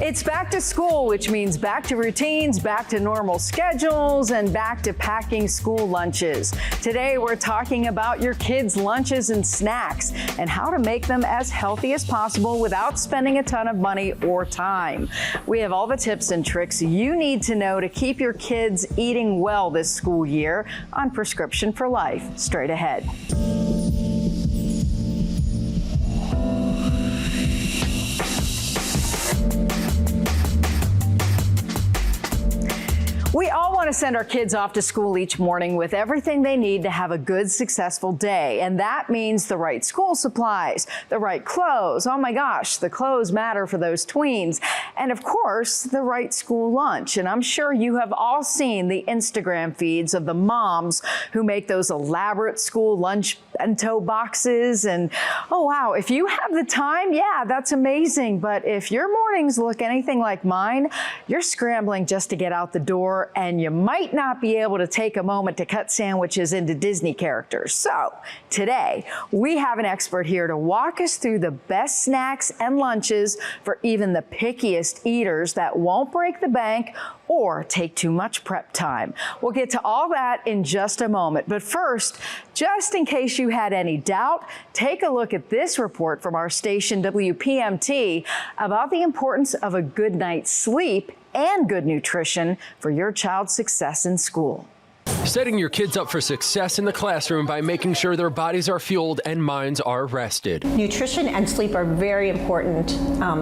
It's back to school, which means back to routines, back to normal schedules, and back to packing school lunches. Today, we're talking about your kids' lunches and snacks and how to make them as healthy as possible without spending a ton of money or time. We have all the tips and tricks you need to know to keep your kids eating well this school year on Prescription for Life. Straight ahead. We all want to send our kids off to school each morning with everything they need to have a good, successful day. And that means the right school supplies, the right clothes. Oh my gosh, the clothes matter for those tweens. And of course, the right school lunch. And I'm sure you have all seen the Instagram feeds of the moms who make those elaborate school lunch bento boxes. And oh wow, if you have the time, yeah, that's amazing. But if your mornings look anything like mine, you're scrambling just to get out the door, and you might not be able to take a moment to cut sandwiches into Disney characters. So today, we have an expert here to walk us through the best snacks and lunches for even the pickiest eaters that won't break the bank or take too much prep time. We'll get to all that in just a moment. But first, just in case you had any doubt, take a look at this report from our station WPMT about the importance of a good night's sleep and good nutrition for your child's success in school. Setting your kids up for success in the classroom by making sure their bodies are fueled and minds are rested. Nutrition and sleep are very important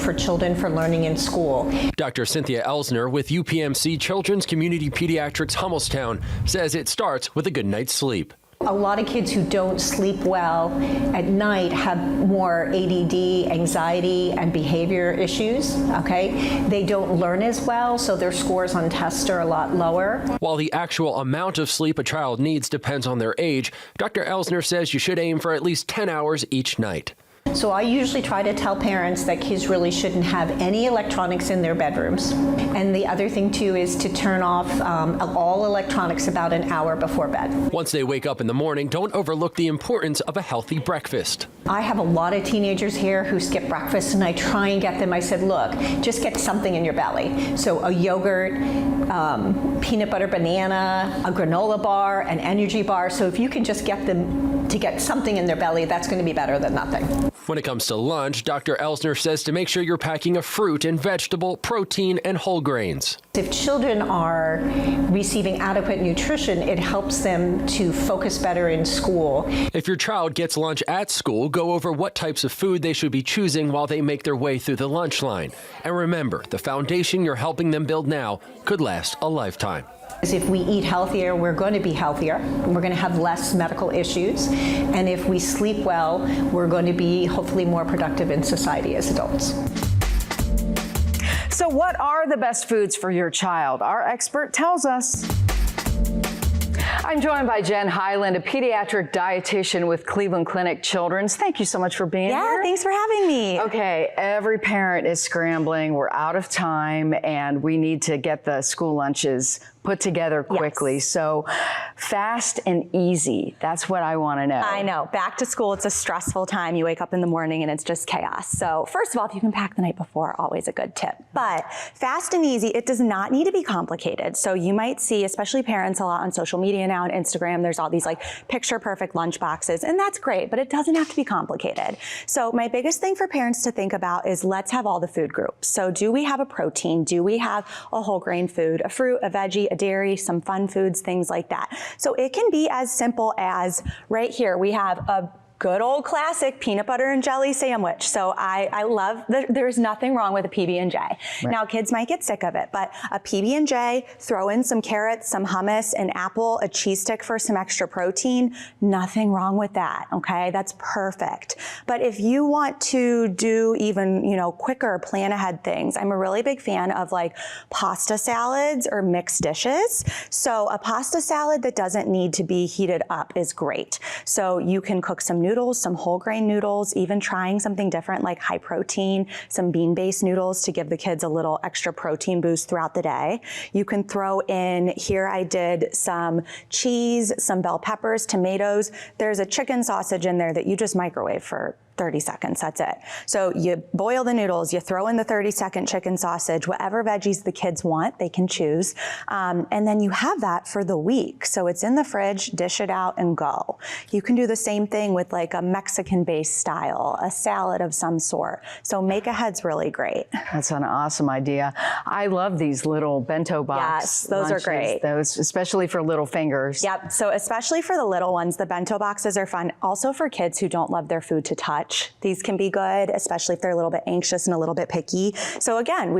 for children for learning in school. Dr. Cynthia Elsner with UPMC Children's Community Pediatrics Hummelstown says it starts with a good night's sleep. A lot of kids who don't sleep well at night have more ADD, anxiety, and behavior issues, okay? They don't learn as well, so their scores on tests are a lot lower. While the actual amount of sleep a child needs depends on their age, Dr. Elsner says you should aim for at least 10 hours each night. So I usually try to tell parents that kids really shouldn't have any electronics in their bedrooms. And the other thing too is to turn off all electronics about an hour before bed. Once they wake up in the morning, don't overlook the importance of a healthy breakfast. I have a lot of teenagers here who skip breakfast, and I try and get them, I said, look, just get something in your belly. So a yogurt, peanut butter banana, a granola bar, an energy bar. So if you can just get them to get something in their belly, that's going to be better than nothing. When it comes to lunch, Dr. Elsner says to make sure you're packing a fruit and vegetable, protein, and whole grains. If children are receiving adequate nutrition, it helps them to focus better in school. If your child gets lunch at school, go over what types of food they should be choosing while they make their way through the lunch line. And remember, the foundation you're helping them build now could last a lifetime. If we eat healthier, we're going to be healthier. We're going to have less medical issues. And if we sleep well, we're going to be hopefully more productive in society as adults. So what are the best foods for your child? Our expert tells us. I'm joined by Jen Highland, a pediatric dietitian with Cleveland Clinic Children's. Thank you so much for being here. Yeah, thanks for having me. Okay, every parent is scrambling. We're out of time, and we need to get the school lunches put together quickly. Yes. So fast and easy, that's what I want to know. I know. Back to school, it's a stressful time. You wake up in the morning and it's just chaos. So first of all, if you can pack the night before, always a good tip. But fast and easy, it does not need to be complicated. So you might see, especially parents a lot on social media now and Instagram, there's all these like picture perfect lunch boxes, and that's great, but it doesn't have to be complicated. So my biggest thing for parents to think about is let's have all the food groups. So do we have a protein? Do we have a whole grain food, a fruit, a veggie, a dairy, some fun foods, things like that. So it can be as simple as right here, we have a good old classic peanut butter and jelly sandwich. So I love that there's nothing wrong with a PB&J. Right. Now kids might get sick of it, but a PB&J, throw in some carrots, some hummus, an apple, a cheese stick for some extra protein, nothing wrong with that, okay? That's perfect. But if you want to do even, quicker plan ahead things, I'm a really big fan of like pasta salads or mixed dishes. So a pasta salad that doesn't need to be heated up is great. So you can cook some noodles, some whole grain noodles, even trying something different like high protein, some bean-based noodles to give the kids a little extra protein boost throughout the day. You can throw in, here I did some cheese, some bell peppers, tomatoes. There's a chicken sausage in there that you just microwave for 30 seconds, that's it. So you boil the noodles, you throw in the 30-second chicken sausage, whatever veggies the kids want, they can choose. And then you have that for the week. So it's in the fridge, dish it out and go. You can do the same thing with like a Mexican-based style, a salad of some sort. So make ahead's really great. That's an awesome idea. I love these little bento box Yes, those lunches, are great. Those, especially for little fingers. Yep, so especially for the little ones, the bento boxes are fun. Also for kids who don't love their food to touch. These can be good, especially if they're a little bit anxious and a little bit picky. So again,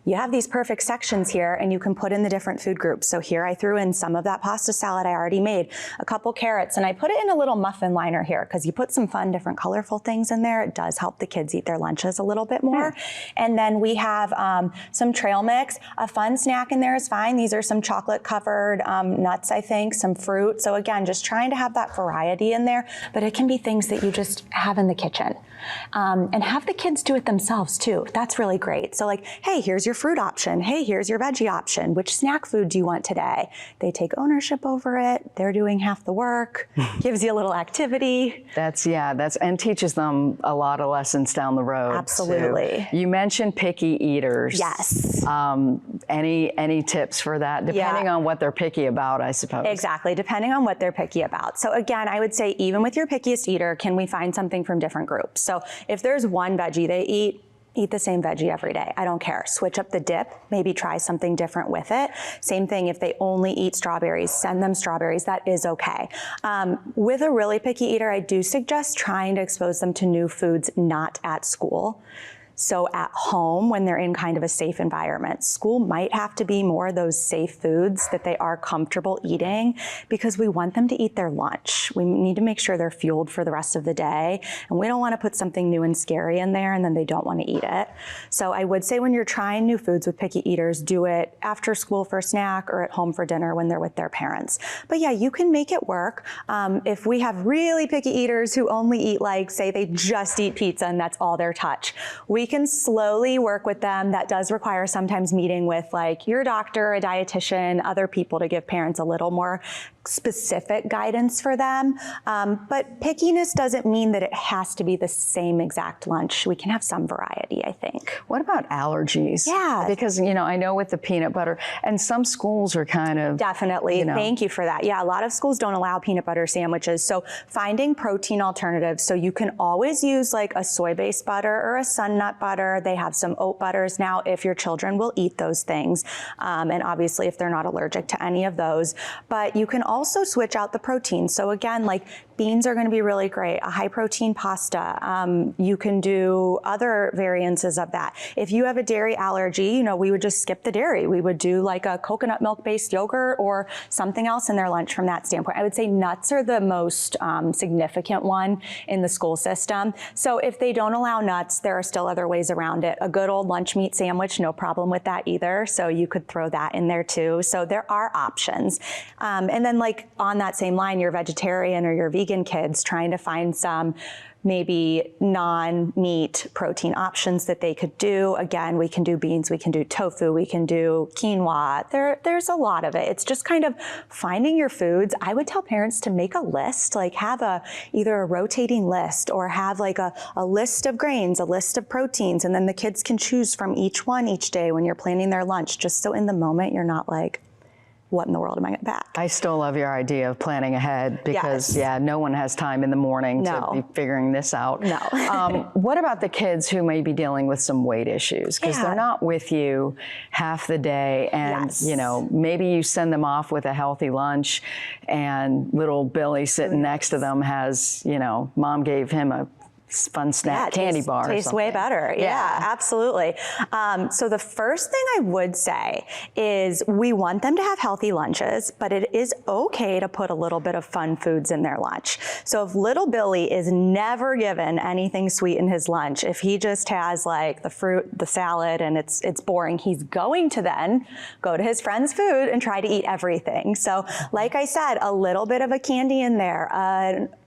you have these perfect sections here and you can put in the different food groups. So here I threw in some of that pasta salad I already made, a couple carrots, and I put it in a little muffin liner here because you put some fun, different colorful things in there. It does help the kids eat their lunches a little bit more. And then we have some trail mix. A fun snack in there is fine. These are some chocolate covered nuts, I think, some fruit. So again, just trying to have that variety in there, but it can be things that you just have in the kitchen. And have the kids do it themselves too. That's really great. So like, hey, here's your fruit option. Hey, here's your veggie option. Which snack food do you want today? They take ownership over it. They're doing half the work. Gives you a little activity. And teaches them a lot of lessons down the road. Absolutely. Too. You mentioned picky eaters. Yes. Any tips for that? Depending on what they're picky about, I suppose. Exactly, depending on what they're picky about. So again, I would say even with your pickiest eater, can we find something from different groups? So if there's one veggie they eat the same veggie every day. I don't care. Switch up the dip, maybe try something different with it. Same thing if they only eat strawberries, send them strawberries. That is okay. With a really picky eater, I do suggest trying to expose them to new foods not at school. So at home, when they're in kind of a safe environment, school might have to be more of those safe foods that they are comfortable eating because we want them to eat their lunch. We need to make sure they're fueled for the rest of the day. And we don't want to put something new and scary in there and then they don't want to eat it. So I would say when you're trying new foods with picky eaters, do it after school for a snack or at home for dinner when they're with their parents. But yeah, you can make it work. If we have really picky eaters who only eat, like, say they just eat pizza and that's all their touch, we can slowly work with them. That does require sometimes meeting with like your doctor, a dietitian, other people to give parents a little more specific guidance for them. But pickiness doesn't mean that it has to be the same exact lunch. We can have some variety, I think. What about allergies? Yeah. Because, I know with the peanut butter, and some schools are kind of... Definitely. Thank you for that. Yeah, a lot of schools don't allow peanut butter sandwiches. So finding protein alternatives. So you can always use like a soy-based butter or a sun nut butter. They have some oat butters now if your children will eat those things. And obviously if they're not allergic to any of those. But you can also switch out the protein. So again, like beans are going to be really great. A high protein pasta. You can do other variances of that. If you have a dairy allergy, we would just skip the dairy. We would do like a coconut milk based yogurt or something else in their lunch from that standpoint. I would say nuts are the most significant one in the school system. So if they don't allow nuts, there are still other ways around it. A good old lunch meat sandwich, no problem with that either. So you could throw that in there too. So there are options. And then like on that same line, your vegetarian or your vegan kids, trying to find some maybe non-meat protein options that they could do. Again, we can do beans, we can do tofu, we can do quinoa. There's a lot of it. It's just kind of finding your foods. I would tell parents to make a list, like have either a rotating list or have like a list of grains, a list of proteins, and then the kids can choose from each one each day when you're planning their lunch, just so in the moment you're not like, what in the world am I going to pack? I still love your idea of planning ahead because, no one has time in the morning to be figuring this out. No. What about the kids who may be dealing with some weight issues? Because they're not with you half the day and, maybe you send them off with a healthy lunch and little Billy sitting next to them has, mom gave him a fun snack candy bar. Tastes way better. Yeah, absolutely. So the first thing I would say is we want them to have healthy lunches, but it is okay to put a little bit of fun foods in their lunch. So if little Billy is never given anything sweet in his lunch, if he just has like the fruit, the salad, and it's boring, he's going to then go to his friend's food and try to eat everything. So like I said, a little bit of a candy in there,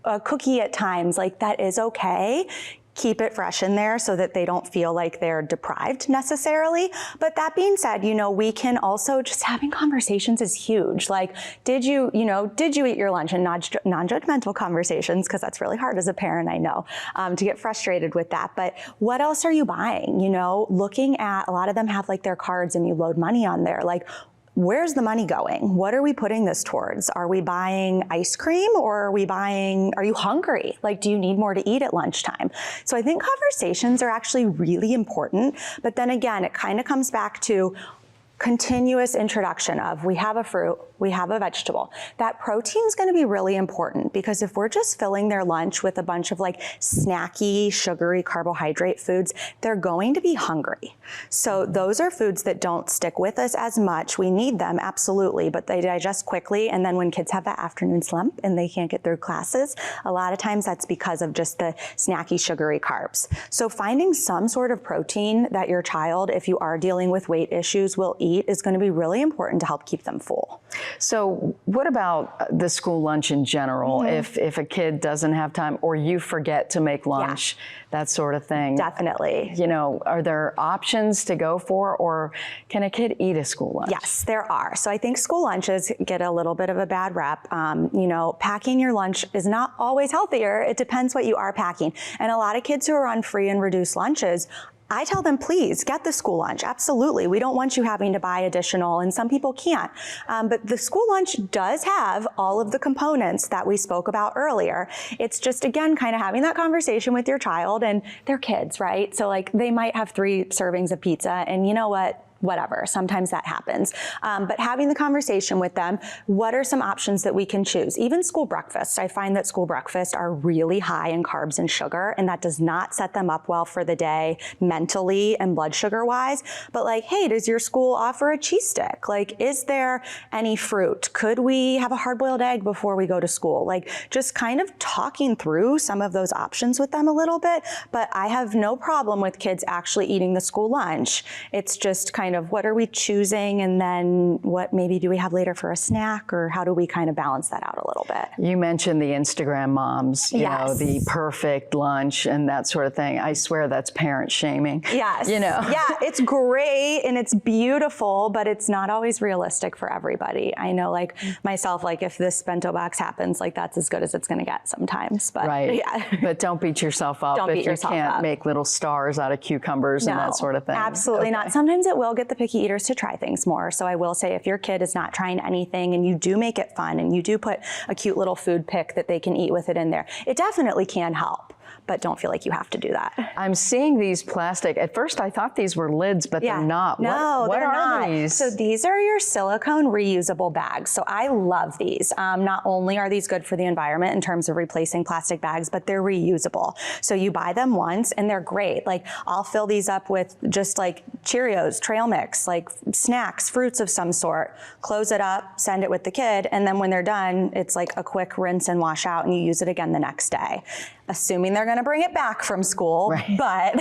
a cookie at times, like that is okay. keep it fresh in there so that they don't feel like they're deprived necessarily. But that being said, we can also, just having conversations is huge. Like, did you eat your lunch? And non-judgmental conversations, because that's really hard as a parent, I know, to get frustrated with that. But what else are you buying? Looking at, a lot of them have like their cards and you load money on there. Like, where's the money going? What are we putting this towards? Are we buying ice cream, or are you hungry? Like, do you need more to eat at lunchtime? So I think conversations are actually really important. But then again, it kind of comes back to continuous introduction of, we have a fruit, we have a vegetable. That protein is going to be really important, because if we're just filling their lunch with a bunch of like snacky, sugary carbohydrate foods, they're going to be hungry. So those are foods that don't stick with us as much. We need them, absolutely, but they digest quickly. And then when kids have that afternoon slump and they can't get through classes, a lot of times that's because of just the snacky, sugary carbs. So finding some sort of protein that your child, if you are dealing with weight issues, will eat is going to be really important to help keep them full. So what about the school lunch in general? If a kid doesn't have time, or you forget to make lunch, that sort of thing. Definitely. Are there options to go for, or can a kid eat a school lunch? Yes, there are. So I think school lunches get a little bit of a bad rep. Packing your lunch is not always healthier. It depends what you are packing. And a lot of kids who are on free and reduced lunches, I tell them, please get the school lunch. Absolutely. We don't want you having to buy additional, and some people can't. But the school lunch does have all of the components that we spoke about earlier. It's just, again, kind of having that conversation with your child, and they're kids, right? So like, they might have 3 servings of pizza, and you know what? Whatever, sometimes that happens. But having the conversation with them, what are some options that we can choose? Even school breakfasts, I find that school breakfasts are really high in carbs and sugar, and that does not set them up well for the day mentally and blood sugar wise. But like, hey, does your school offer a cheese stick? Like, is there any fruit? Could we have a hard-boiled egg before we go to school? Like, just kind of talking through some of those options with them a little bit. But I have no problem with kids actually eating the school lunch. It's just kind of, what are we choosing, and then what maybe do we have later for a snack, or how do we kind of balance that out a little bit? You mentioned the Instagram moms, you know, the perfect lunch and that sort of thing. I swear that's parent shaming. Yes. Yeah, it's great and it's beautiful, but it's not always realistic for everybody. I know, like myself, like if this bento box happens, like that's as good as it's going to get sometimes. But yeah. But don't beat yourself up if you can't make little stars out of cucumbers and that sort of thing. Absolutely not. Sometimes it will get the picky eaters to try things more. So I will say, if your kid is not trying anything and you do make it fun and you do put a cute little food pick that they can eat with it in there, it definitely can help. But don't feel like you have to do that. I'm seeing these plastic. At first I thought these were lids, but they're not. No, what they're are not. these? So these are your silicone reusable bags. So I love these. Not only are these good for the environment in terms of replacing plastic bags, but they're reusable. So you buy them once and they're great. Like, I'll fill these up with just like Cheerios, trail mix, like snacks, fruits of some sort, close it up, send it with the kid. And then when they're done, it's like a quick rinse and wash out, and you use it again the next day. Assuming they're going to bring it back from school, but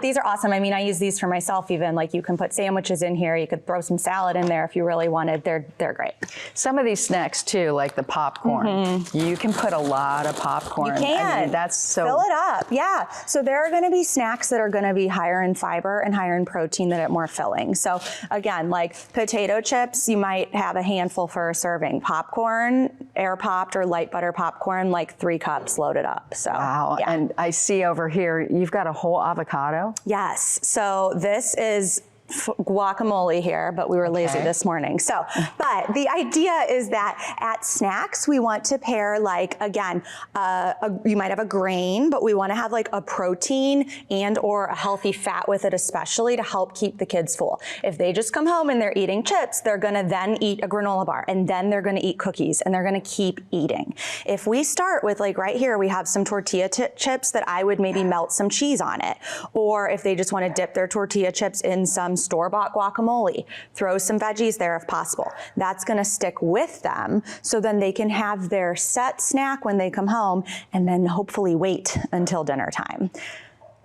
these are awesome. I mean, I use these for myself even. Like, you can put sandwiches in here. You could throw some salad in there if you really wanted. They're great. Some of these snacks too, like the popcorn, you can put a lot of popcorn. You can. I mean, that's so. Fill it up, yeah. So there are going to be snacks that are going to be higher in fiber and higher in protein that are more filling. So again, like potato chips, you might have a handful for a serving. Popcorn, air popped or light butter popcorn, like 3 cups loaded up. So wow. Yeah. And I see over here, you've got a whole avocado. Yes. So this is guacamole here, but we were lazy this morning. So, but the idea is that at snacks, we want to pair, like, again, you might have a grain, but we want to have like a protein and or a healthy fat with it, especially to help keep the kids full. If they just come home and they're eating chips, they're going to then eat a granola bar, and then they're going to eat cookies, and they're going to keep eating. If we start with, like, right here, we have some tortilla chips that I would maybe melt some cheese on it. Or if they just want to dip their tortilla chips in some store-bought guacamole, throw some veggies there if possible. That's going to stick with them, so then they can have their set snack when they come home, and then hopefully wait until dinner time.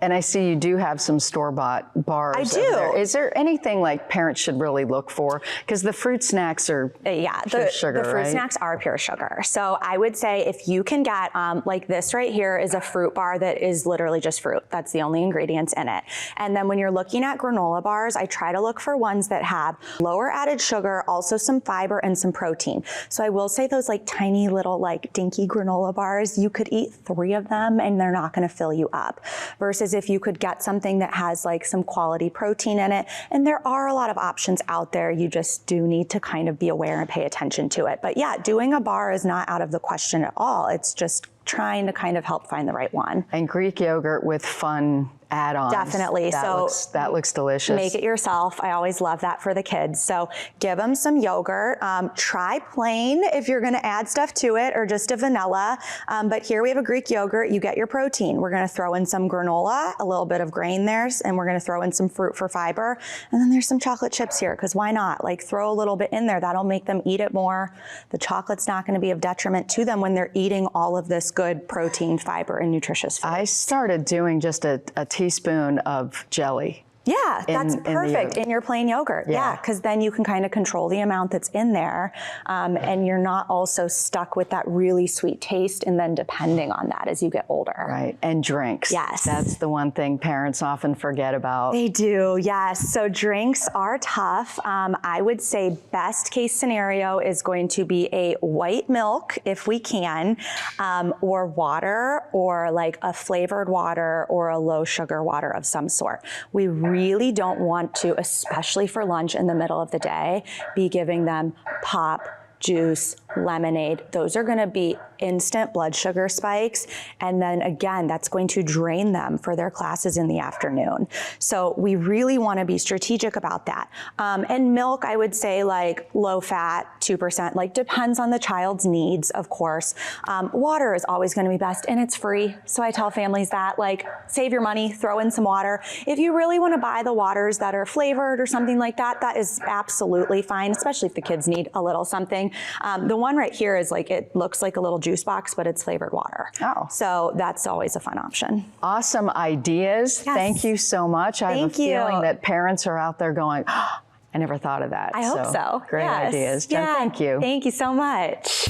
And I see you do have some store-bought bars. I do. over there. Is there anything like parents should really look for? Because the fruit snacks are pure sugar, the fruit right? snacks are pure sugar. So I would say if you can get, like this right here is a fruit bar that is literally just fruit. That's the only ingredients in it. And then when you're looking at granola bars, I try to look for ones that have lower added sugar, also some fiber and some protein. So I will say those like tiny little like dinky granola bars, you could eat 3 of them and they're not going to fill you up. Versus if you could get something that has like some quality protein in it. And there are a lot of options out there. You just do need to kind of be aware and pay attention to it. But yeah, doing a bar is not out of the question at all. It's just trying to kind of help find the right one. And Greek yogurt with fun add-ons. Definitely. That looks delicious. Make it yourself. I always love that for the kids. So give them some yogurt. Try plain if you're going to add stuff to it, or just a vanilla. But here we have a Greek yogurt. You get your protein. We're going to throw in some granola, a little bit of grain there, and we're going to throw in some fruit for fiber. And then there's some chocolate chips here, because why not? Like, throw a little bit in there. That'll make them eat it more. The chocolate's not going to be of detriment to them when they're eating all of this good protein, fiber, and nutritious food. I started doing just a teaspoon of jelly. Yeah, that's perfect in your plain yogurt. Yeah, because then you can kind of control the amount that's in there, and you're not also stuck with that really sweet taste and then depending on that as you get older. Right, and drinks. Yes. That's the one thing parents often forget about. They do, yes. So drinks are tough. I would say best case scenario is going to be a white milk, if we can, or water, or like a flavored water or a low sugar water of some sort. We really don't want to, especially for lunch in the middle of the day, be giving them pop, juice, lemonade. Those are going to be instant blood sugar spikes. And then again, that's going to drain them for their classes in the afternoon. So we really want to be strategic about that. And milk, I would say like low fat, 2%, like depends on the child's needs, of course. Water is always going to be best, and it's free. So I tell families that, like, save your money, throw in some water. If you really want to buy the waters that are flavored or something like that, that is absolutely fine, especially if the kids need a little something. The one right here is like, it looks like a little juice box, but it's flavored water. Oh. So that's always a fun option. Awesome ideas. Yes. Thank you so much. I have a Thank you. feeling that parents are out there going, oh, I never thought of that. I hope so. Great Yes. ideas. Jen, Yeah. thank you. Thank you so much.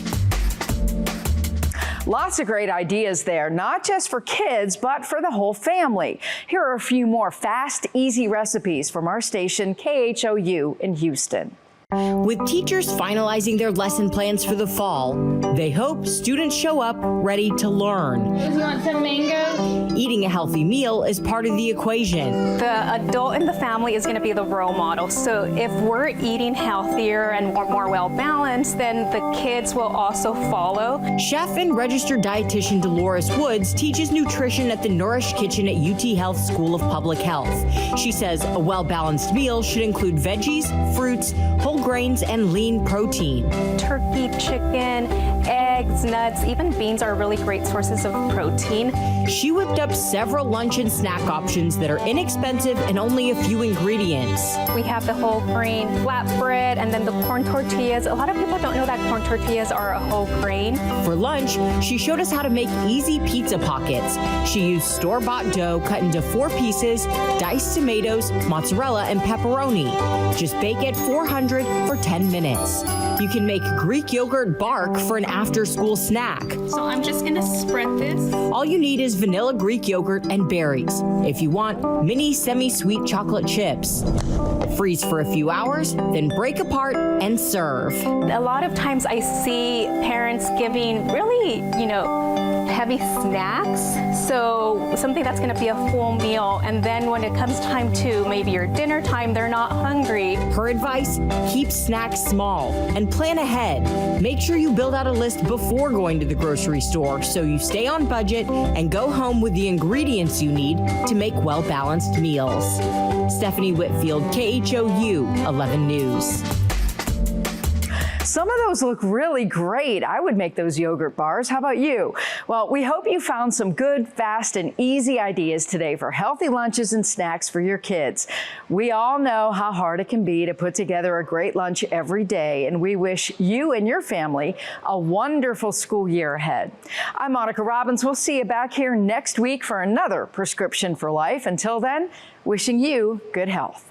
Lots of great ideas there, not just for kids, but for the whole family. Here are a few more fast, easy recipes from our station, KHOU in Houston. With teachers finalizing their lesson plans for the fall, they hope students show up ready to learn. You want some mango? Eating a healthy meal is part of the equation. The adult in the family is going to be the role model. So if we're eating healthier and more well balanced, then the kids will also follow. Chef and registered dietitian Dolores Woods teaches nutrition at the Nourish Kitchen at UT Health School of Public Health. She says a well-balanced meal should include veggies, fruits, whole grains, and lean protein. Turkey, chicken, eggs, nuts, even beans are really great sources of protein. She whipped up several lunch and snack options that are inexpensive and only a few ingredients. We have the whole grain flatbread and then the corn tortillas. A lot of people don't know that corn tortillas are a whole grain. For lunch, she showed us how to make easy pizza pockets. She used store-bought dough cut into 4 pieces, diced tomatoes, mozzarella, and pepperoni. Just bake at 400 for 10 minutes. You can make Greek yogurt bark for an after-school snack. So I'm just gonna spread this. All you need is vanilla Greek yogurt and berries. If you want, mini semi-sweet chocolate chips. Freeze for a few hours, then break apart and serve. A lot of times I see parents giving really, heavy snacks. So something that's gonna be a full meal. And then when it comes time to maybe your dinner time, they're not hungry. Her advice, keep snacks small and plan ahead. Make sure you build out a list before going to the grocery store so you stay on budget and go home with the ingredients you need to make well-balanced meals. Stephanie Whitfield, KHOU 11 News. some of those look really great. I would make those yogurt bars. How about you? Well, we hope you found some good, fast, and easy ideas today for healthy lunches and snacks for your kids. We all know how hard it can be to put together a great lunch every day, and we wish you and your family a wonderful school year ahead. I'm Monica Robbins. We'll see you back here next week for another Prescription for Life. Until then, wishing you good health.